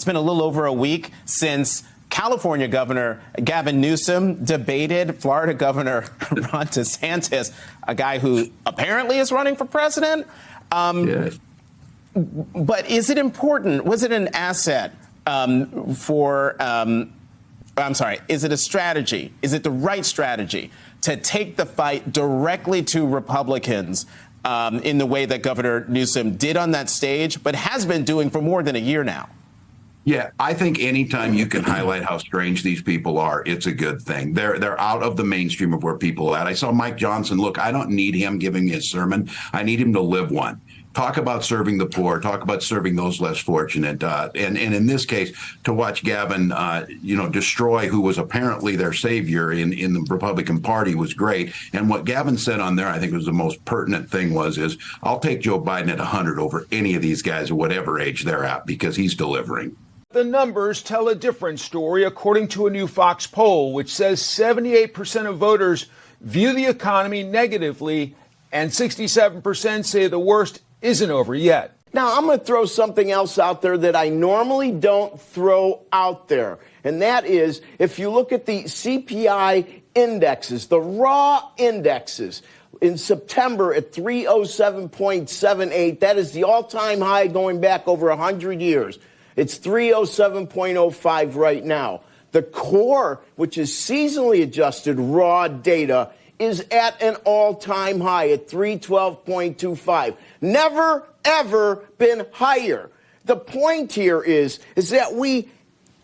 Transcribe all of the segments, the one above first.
been a little over a week since California Governor Gavin Newsom debated Florida Governor Ron DeSantis, a guy who apparently is running for president. Yes. But is it important? Was it an asset is it a strategy? Is it the right strategy to take the fight directly to Republicans in the way that Governor Newsom did on that stage, but has been doing for more than a year now? Yeah, I think anytime you can highlight how strange these people are, it's a good thing. They're out of the mainstream of where people are at. I saw Mike Johnson. Look, I don't need him giving me a sermon. I need him to live one. Talk about serving the poor. Talk about serving those less fortunate. And in this case, to watch Gavin, destroy who was apparently their savior in the Republican Party was great. And what Gavin said on there, I think was the most pertinent thing is I'll take Joe Biden at 100 over any of these guys at whatever age they're at because he's delivering. The numbers tell a different story, according to a new Fox poll, which says 78% of voters view the economy negatively, and 67% say the worst isn't over yet. Now, I'm going to throw something else out there that I normally don't throw out there, and that is if you look at the CPI indexes, the raw indexes, in September at 307.78, that is the all-time high going back over 100 years. It's 307.05 right now. The core, which is seasonally adjusted raw data, is at an all-time high at 312.25. Never, ever been higher. The point here is that we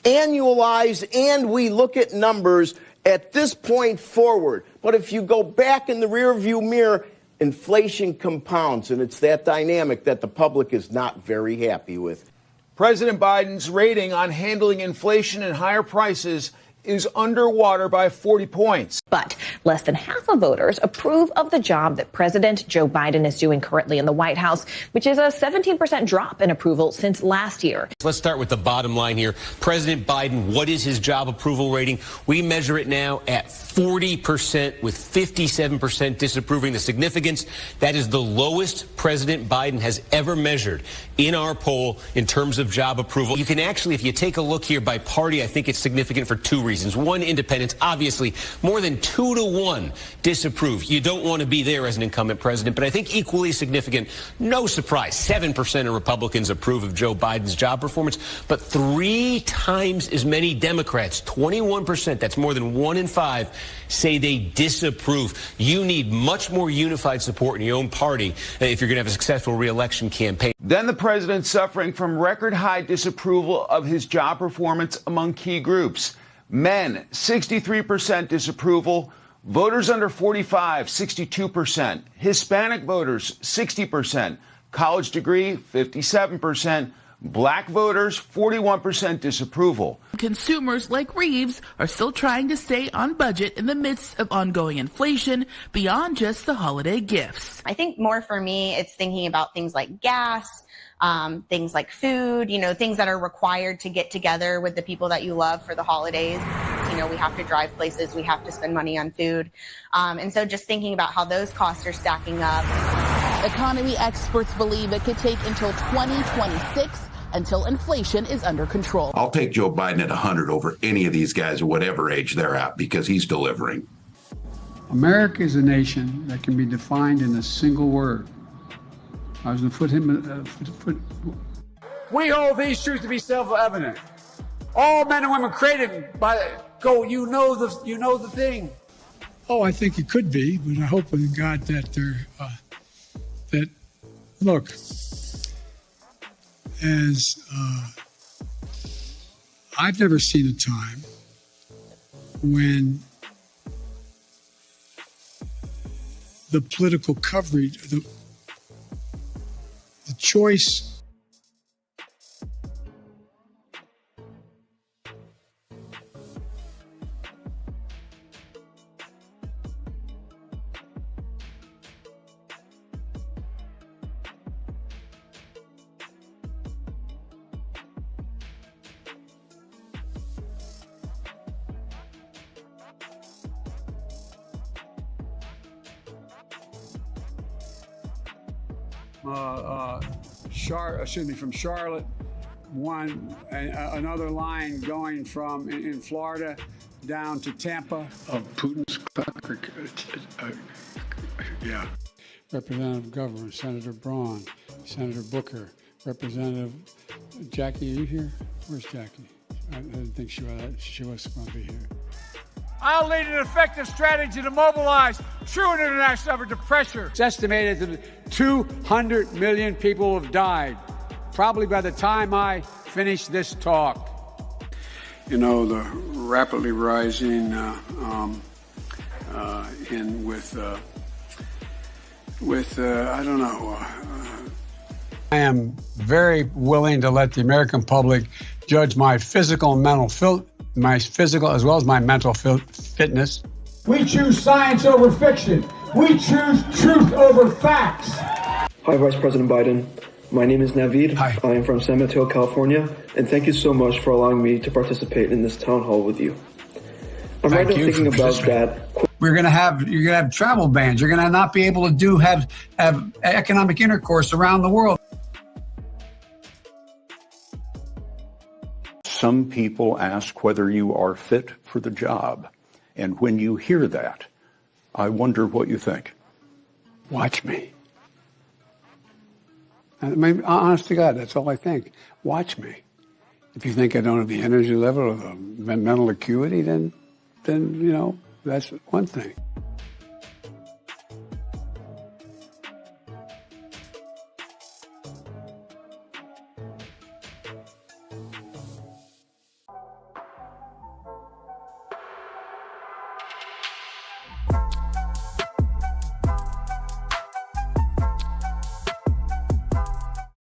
annualize and we look at numbers at this point forward. But if you go back in the rearview mirror, inflation compounds, and it's that dynamic that the public is not very happy with. President Biden's rating on handling inflation and higher prices is underwater by 40 points. But less than half of voters approve of the job that President Joe Biden is doing currently in the White House, which is a 17% drop in approval since last year. Let's start with the bottom line here. President Biden, what is his job approval rating? We measure it now at 40%, with 57% disapproving. The significance, that is the lowest President Biden has ever measured in our poll in terms of job approval. You can actually, if you take a look here by party, I think it's significant for two reasons. One, independents, obviously more than 2-to-1 disapprove. You don't want to be there as an incumbent president, but I think equally significant, no surprise, 7% of Republicans approve of Joe Biden's job performance, but 3 times as many Democrats, 21%, that's more than 1 in 5, say they disapprove. You need much more unified support in your own party if you're going to have a successful re-election campaign. Then the president's suffering from record high disapproval of his job performance among key groups. Men, 63% disapproval. Voters under 45, 62%. Hispanic voters, 60%. College degree, 57%. Black voters, 41% disapproval. Consumers like Reeves are still trying to stay on budget in the midst of ongoing inflation beyond just the holiday gifts. I think more for me, it's thinking about things like gas, things like food, things that are required to get together with the people that you love for the holidays. We have to drive places, we have to spend money on food. And so just thinking about how those costs are stacking up. Economy experts believe it could take until 2026 until inflation is under control. I'll take Joe Biden at 100 over any of these guys at whatever age they're at because he's delivering. America is a nation that can be defined in a single word. I was going to put him. We hold these truths to be self-evident. All men and women created by you know the thing. Oh, I think it could be, but I hope in God that look, as I've never seen a time when the political coverage, the choice from Charlotte, another line going from in Florida down to Tampa. Of Putin's yeah. Representative Governor, Senator Braun, Senator Booker, Representative Jackie, are you here? Where's Jackie? I didn't think she was going to be here. I'll lead an effective strategy to mobilize true international effort to pressure. It's estimated that 200 million people have died, probably by the time I finish this talk. You know, the rapidly rising I don't know. I am very willing to let the American public judge my physical and mental my physical as well as my mental fitness. We choose science over fiction. We choose truth over facts. Hi, Vice President Biden. My name is Naveed. Hi. I am from San Mateo, California, and thank you so much for allowing me to participate in this town hall with you. I'm right now thinking about that. You're gonna have travel bans. You're gonna not be able to have economic intercourse around the world. Some people ask whether you are fit for the job. And when you hear that, I wonder what you think. Watch me. I mean, honest to God, that's all I think. Watch me. If you think I don't have the energy level or the mental acuity, then you know, that's one thing.